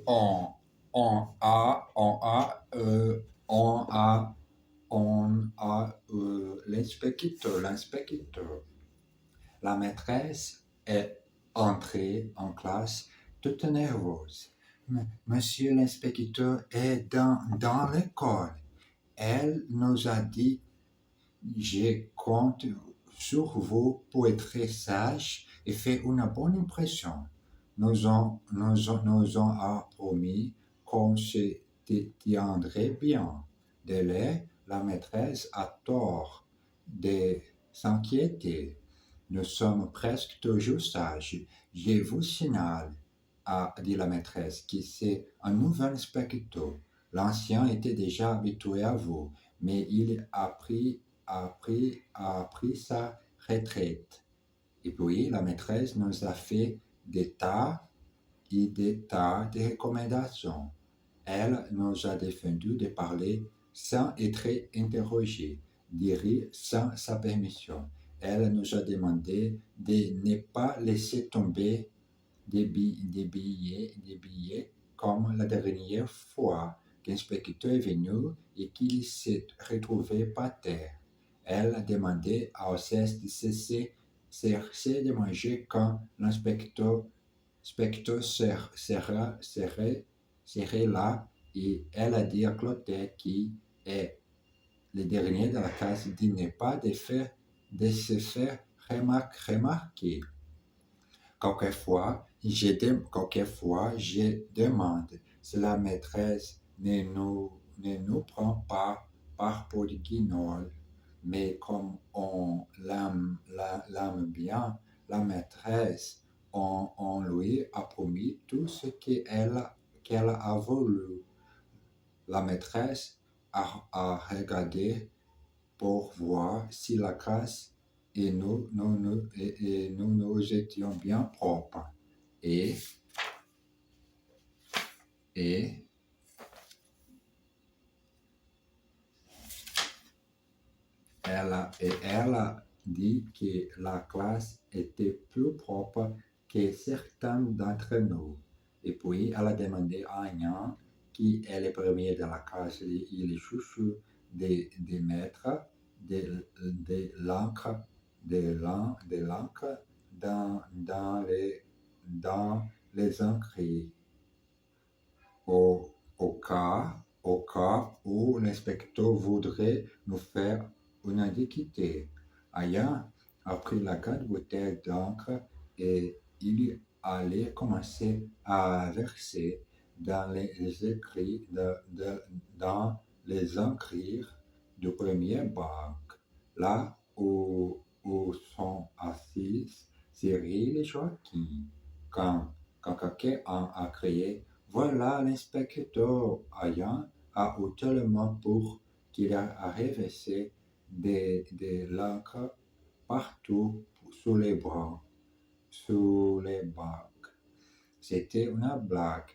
on, on a, l'inspecteur. La maîtresse est entrée en classe toute nerveuse. Monsieur l'inspecteur est dans l'école. Elle nous a dit, je compte sur vous pour être très sage et faire une bonne impression. Nous ont promis qu'on se tiendrait bien. De là, la maîtresse a tort de s'inquiéter. Nous sommes presque toujours sages. Je vous signale, a dit la maîtresse, que c'est un nouvel inspecteur. L'ancien était déjà habitué à vous, mais il a pris sa retraite. Et puis, la maîtresse nous a fait des tas et des tas de recommandations. Elle nous a défendu de parler sans être interrogée, de rire sans sa permission. Elle nous a demandé de ne pas laisser tomber des billets comme la dernière fois l'inspecteur est venu et qu'il s'est retrouvé par terre. Elle a demandé à Ocès de cesser de manger quand l'inspecteur serait là et elle a dit à Clotaire qui est le dernier de la classe de ne pas de se faire remarquer. Quelquefois, je demande si la maîtresse ne nous prend pas par peau de guignol, mais comme on l'aime bien, la maîtresse, on lui a promis tout ce qu'elle a voulu. La maîtresse a regardé pour voir si la classe et nous étions bien propres. Et elle a dit que la classe était plus propre que certains d'entre nous. Et puis, elle a demandé à Agnan, qui est le premier de la classe, il est chouchou des maîtres, de l'encre dans les encriers. Au cas où l'inspecteur voudrait nous faire une indiquité. Aya a pris la grande bouteille d'encre et il allait commencer à verser dans les écrits dans les encriers du premier banc, là où sont assis Cyril et Joachim. Quand quelqu'un a crié « Voilà l'inspecteur !» Aya a eu tellement peur qu'il a reversé de l'encre partout sous les bancs. C'était une blague.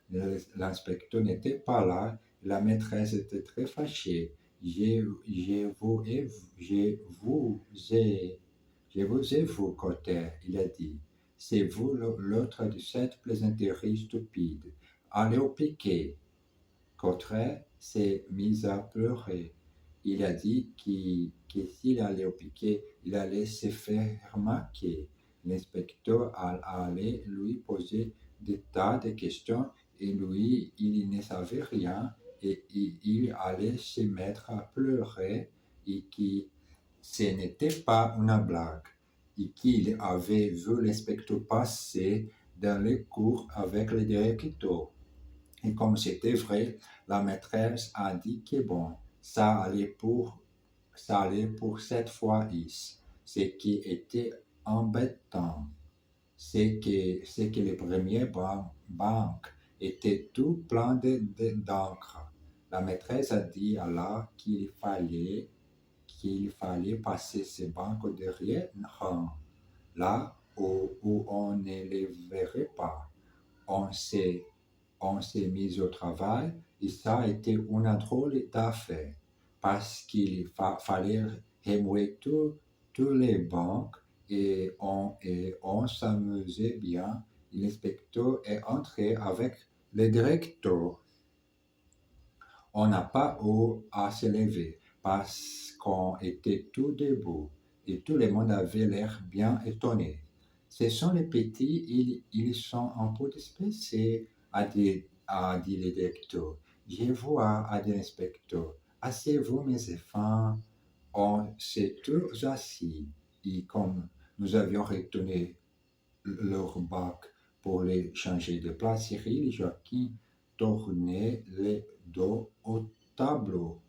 L'inspecteur n'était pas là. La maîtresse était très fâchée. Je vous ai vu, Cotter, il a dit. C'est vous l'autre de cette plaisanterie stupide. Allez au piquet. Cotter s'est mis à pleurer. Il a dit que s'il allait au piquet, il allait se faire remarquer. L'inspecteur allait lui poser des tas de questions et lui, il ne savait rien et il allait se mettre à pleurer et que ce n'était pas une blague et qu'il avait vu l'inspecteur passer dans les cours avec le directeur. Et comme c'était vrai, la maîtresse a dit que bon, ça allait pour cette fois-ci. Ce qui était embêtant, c'est que le premier banc était tout plein d'encre. La maîtresse a dit alors qu'il fallait passer ce banc derrière un rang, là où on ne les verrait pas. On s'est mis au travail et ça a été une drôle d'affaire parce qu'il fallait remuer tous les bancs et on s'amusait bien. L'inspecteur est entré avec Le directeur, on n'a pas eu à se lever parce qu'on était tout debout et tout le monde avait l'air bien étonné. Ce sont les petits, ils sont un peu dispersés, a dit le directeur. Je vois, a dit l'inspecteur. Asseyez-vous, mes enfants. On s'est tous assis et comme nous avions retourné leur bac pour les changer de place, Cyril et Joachim tournaient les dos au tableau.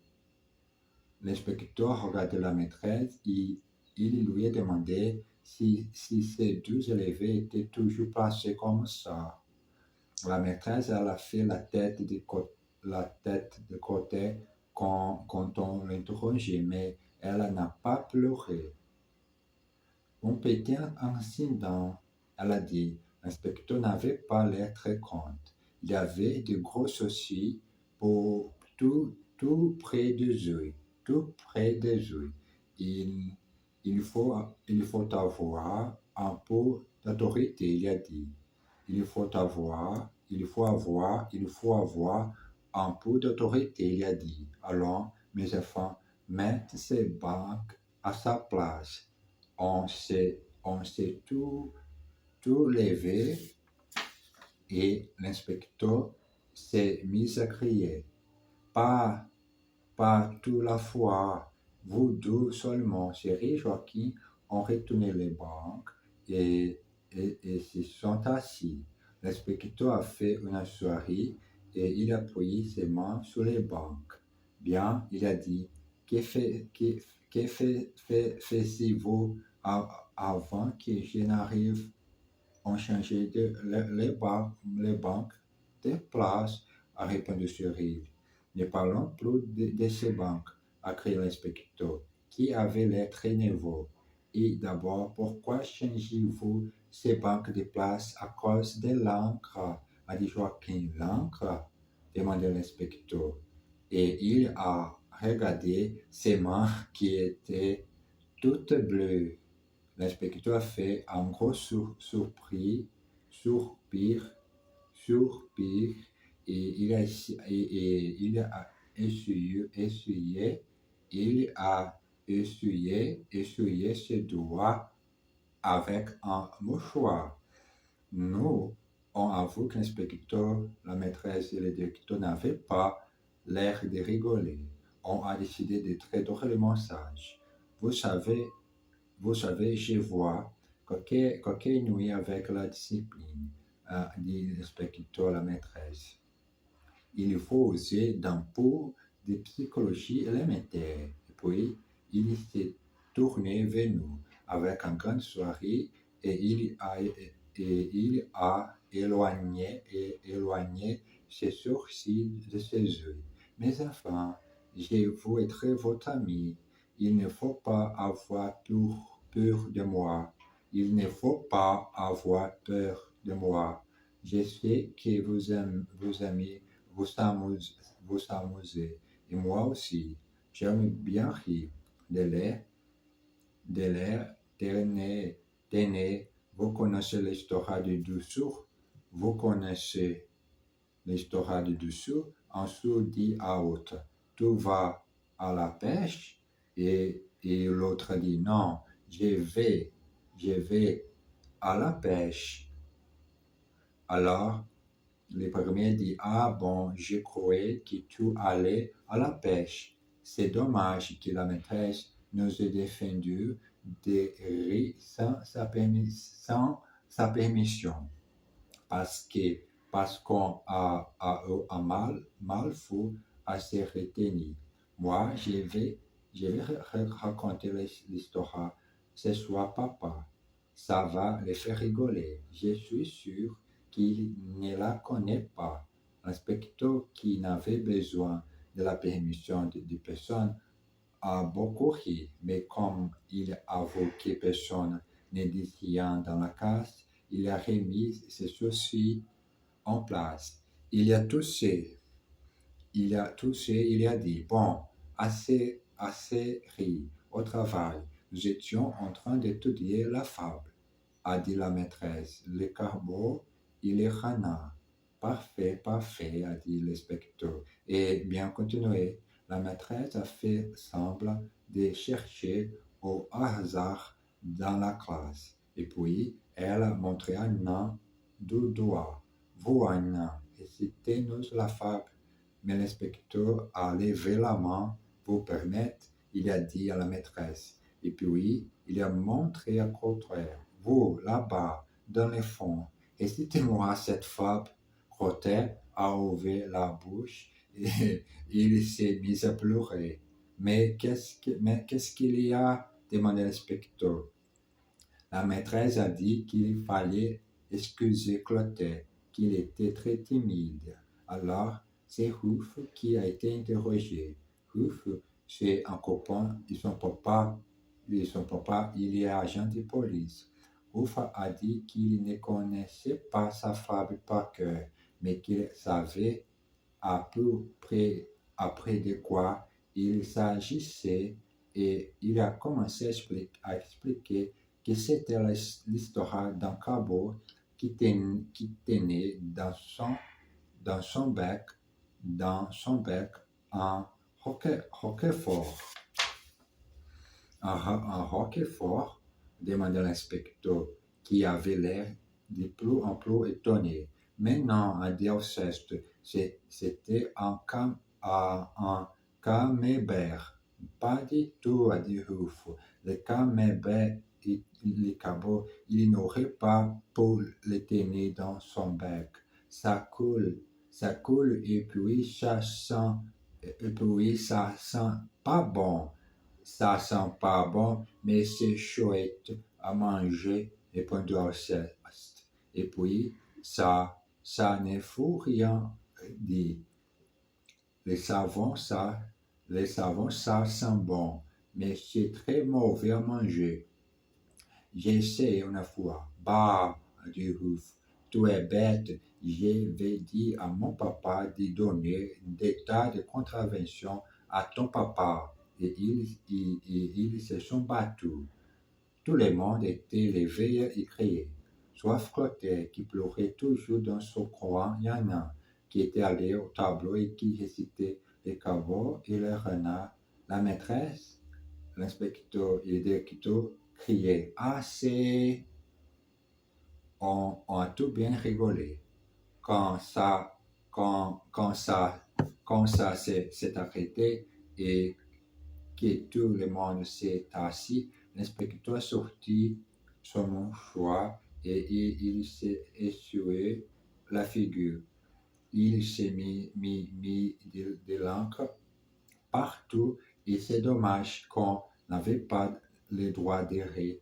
L'inspecteur regardait la maîtresse et il lui demandait si ces deux élèves étaient toujours placés comme ça. La maîtresse, elle a fait la tête de côté quand on l'interrogeait, mais elle n'a pas pleuré. Un petit incident, elle a dit. L'inspecteur n'avait pas l'air très content. Il y avait de gros soucis pour tout près des yeux. Tout près des yeux. Il, il faut avoir un peu d'autorité, il a dit. Il faut avoir un peu d'autorité, il a dit. Alors, mes enfants, mettez ces banques à sa place. On s'est tout levé et l'inspecteur s'est mis à crier. Pas, pas toute la fois, vous deux seulement. Chérie Joachim ont retourné les banques et se sont assis. L'inspecteur a fait une soirée et il a pris ses mains sur les banques. Bien, il a dit, que faisiez-vous avant que je n'arrive? On changeait les banques de place, a répondu Cyril. Ne parlons plus de ces banques, a crié l'inspecteur, qui avait l'air très nerveux. Et d'abord, pourquoi changez-vous ces banques de place à cause de l'encre? A dit Joachim. L'encre? Demandait l'inspecteur. Et il a regardé ses mains qui étaient toutes bleues. L'inspecteur a fait un gros soupir, et il a essuyé ses doigts avec un mouchoir. Nous, on avoue que l'inspecteur, la maîtresse et le directeur n'avaient pas l'air de rigoler. On a décidé de traiter le message. Vous savez, je vois qu'aucune nuit avec la discipline, dit l'inspecteur à la maîtresse. Il faut user d'un peu de psychologie élémentaire. Et puis, il s'est tourné vers nous avec une grande soirée et il a éloigné ses sourcils de ses yeux. Mes enfants, je veux être votre ami. Il ne faut pas avoir peur de moi. Il ne faut pas avoir peur de moi. Je sais que vous aimez vous amuser. Et moi aussi, j'aime bien rire. De l'air tenez. Vous connaissez l'histoire du dessous? Vous connaissez l'histoire du dessous? Un sourd dit à l'autre, tu vas à la pêche? Et l'autre dit, non, je vais à la pêche. Alors, le premier dit, ah bon, je croyais que tu allais à la pêche. C'est dommage que la maîtresse nous ait défendu de rire sans sa permission, parce qu'on a eu un mal fou à se retenir. Moi, je vais raconter l'histoire ce soir, papa. Ça va les faire rigoler. Je suis sûr qu'il ne la connaît pas. L'inspecteur, qui n'avait besoin de la permission de personne, a beaucoup ri, mais comme il avoue que personne ne dit rien dans la classe, il a remis ses soucis en place. Il a toussé, il a dit, bon, assez ri au travail. Nous étions en train d'étudier la fable, a dit la maîtresse, les corbeaux et les renards. Parfait, parfait, a dit l'inspecteur. Et bien continué. La maîtresse a fait semblant de chercher au hasard dans la classe. Et puis, elle a montré Anna du doigt. Vous, Anna, citez-nous la fable. Mais l'inspecteur a levé la main pour permettre, il a dit à la maîtresse. Et puis, il a montré au contraire. Vous, là-bas, dans le fond, citez-moi cette fable. Crottet a ouvert la bouche et il s'est mis à pleurer. Mais qu'est-ce qu'il y a demandé l'inspecteur. La maîtresse a dit qu'il fallait excuser Clotet, qu'il était très timide. Alors, c'est Ruff qui a été interrogé. Ruff, c'est un copain de son papa, il est agent de police. Ruff a dit qu'il ne connaissait pas sa femme par cœur, mais qu'il savait à peu près après de quoi il s'agissait et il a commencé à expliquer que c'était l'histoire d'un cabot qui tenait dans son bec, un roquefort. Un roquefort, demanda l'inspecteur, qui avait l'air de plus en plus étonné. Mais non, a dit Alceste, c'était un camembert. Pas du tout, a dit Ruff. Le camembert, le cabot, il n'aurait pas pu le tenir dans son bec. Ça coule, et puis ça sent pas bon. Ça sent pas bon, mais c'est chouette à manger, répondit Alceste. Et puis, ça ne faut rien dire. Les savons, ça sent bon, mais c'est très mauvais à manger. J'ai essayé une fois. Bah, dit Ruff, tu es bête. J'avais dit à mon papa de donner des tas de contraventions à ton papa. Et ils se sont battus. Tout le monde était levé et criait. Sauf Clotet, qui pleurait toujours dans son coin, Yana, qui était allé au tableau et qui récitait les cabots et les renards. La maîtresse, l'inspecteur et le directeur criaient assez. On a tout bien rigolé. Quand ça, quand ça s'est arrêté et que tout le monde s'est assis, l'inspecteur sortit son mouchoir et il s'est essuyé la figure. Il s'est mis de l'encre partout et c'est dommage qu'on n'avait pas le droit de rire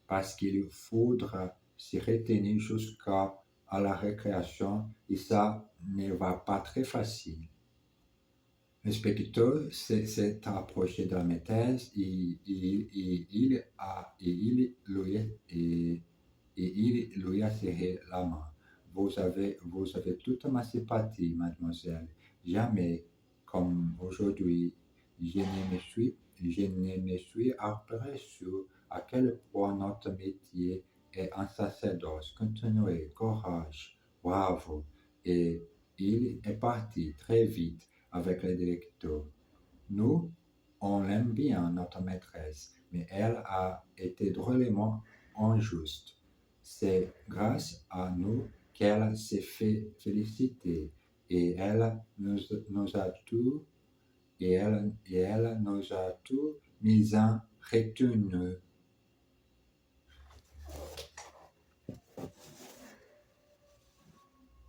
parce qu'il faudra se retenir jusqu'à la récréation et ça ne va pas très facile. L'inspecteur s'est approché de la maîtresse et il lui a serré la main. Vous avez toute ma sympathie, mademoiselle. Jamais, comme aujourd'hui, je ne me suis aperçu à quel point notre métier est un sacerdoce. Continuez, courage, bravo. Et il est parti très vite avec le directeur. Nous, on l'aime bien, notre maîtresse, mais elle a été drôlement injuste. C'est grâce à nous qu'elle s'est fait féliciter et elle nous a tout mis en retenue.